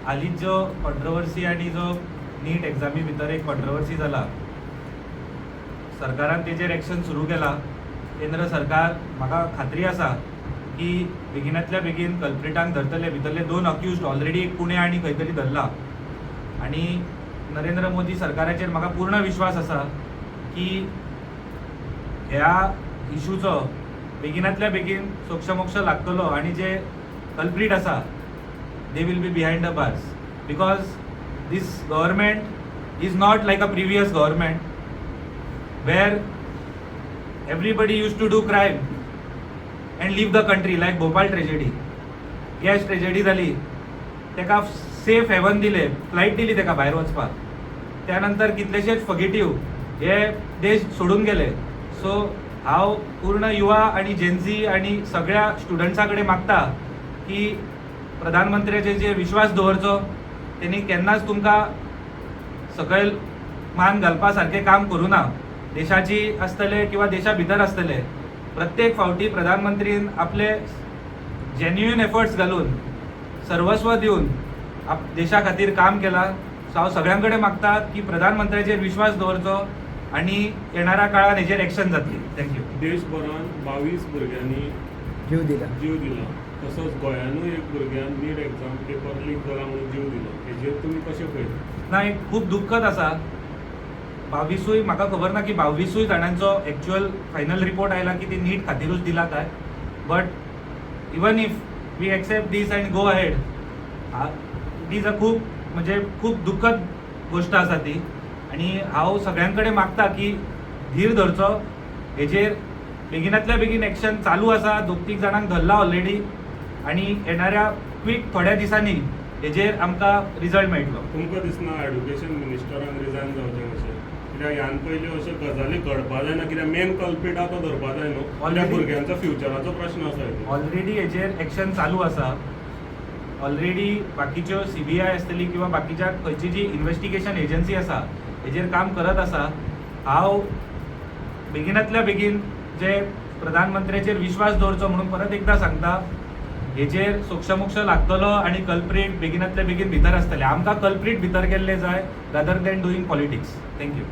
हालींच जो कॉन्ट्रोवर्सी आणि जो नीट एग्जामी भितर एक कॉन्ट्रोवर्सी जाला, सरकारान तेजेर एक्शन सुरू केला. केंद्र सरकार, म्हाका खात्री आसा की बेगिनातल्या बेगीन कल्प्रिटांक धरतले. भितरले 2 अक्युज्ड ऑलरेडी एक पुणे आणि खंय तरी धरला. आणि नरेंद्र मोदी सरकाराचेर म्हाका पूर्ण विश्वास आसा की ह्या इशूचो बेगिनातल्या बेगीन सोक्षमोक्ष लागतलो आणि जे कल्प्रीट आसा they will be behind the bars, because this government is not like a previous government where everybody used to do crime and leave the country, like Bhopal tragedy, gas tragedy जाली, तेका सेफ हेवन दिले, flight दिली तेका भायर वचपाक. त्यानंतर कितलेशेच फगिटीव हे देश सोडून गेले. सो हांव पूर्ण युवा आणि जेन्झी आणि सगळ्या स्टुडंट्सां कडेन मागता की प्रधानमंत्र्याचे जे विश्वास दवरचो. त्यांनी केन्नाच तुमकां सकयल मान घालपा सारकें काम करूं ना. देशाची आसतले किंवा देशा भितर आसतले, प्रत्येक फावटी प्रधानमंत्रीन आपले जेन्युइन एफर्ट्स घालून सर्वस्व दिवन देशा खातीर काम केलां. सो हांव सगळ्यां कडेन मागता की प्रधानमंत्र्याचेर विश्वास दवरचो आणि येणाऱ्या काळात हेजेर एक्शन जातली. थँक्यू. देशभरान 22 भुरग्यांनी जीव दिला. तसोच गोंयानूय एक भुरग्यान नीट एग्जाम पेपर लीक जाला म्हणून जीव दिलो. हेजेर तुमी कशें पळयता? ना, एक खूब दुख्खद आसा. 22 म्हाका खबर ना की 22 जाणांचो एक्चुअल फायनल रिपोर्ट आयला की ती नीट खातीरूच दिला काय. But even if we accept this and go ahead, it is a खूब दुख्खद गोष्ट आसा ती. आणि हांव सगळ्यां कडेन मागता की धीर धरचो. हेजेर बेगिनातल्या बेगीन एक्शन चालू आसा. 2-3 जाणांक धरला ऑलरेडी आणि येणाऱ्या क्विक थोड्या दिसांनी हेजेर आमकां रिजल्ट मेळटलो. तुमकां दिसना एड्युकेशन मिनिस्टरान रिजायन जावचें अशें? कित्याक ह्यान पयलीं अश्यो गजाली घडपा जायना. कित्याक मेन कल्प्रीट तो धरपा जाय न्हू. त्या भुरग्यांचो फ्युचराचो प्रश्न आसा. ऑलरेडी हेजेर एक्शन चालू आसा. ऑलरेडी बाकीच्यो CBI आसतली किंवा बाकीच्या खंयची जी इन्व्हेस्टिगेशन एजन्सी आसा हेजेर काम करत आसा. हांव बेगिनातल्या बेगीन जे प्रधानमंत्र्याचेर विश्वास दवरचो म्हणून परत एकदा सांगता. हेजेर सोक्षमोक्ष लागतलो आणि कल्प्रीट बेगिनातल्या बेगीन भितर आसतले. आमकां कल्प्रीट भितर गेल्ले जाय rather than doing politics. Thank you.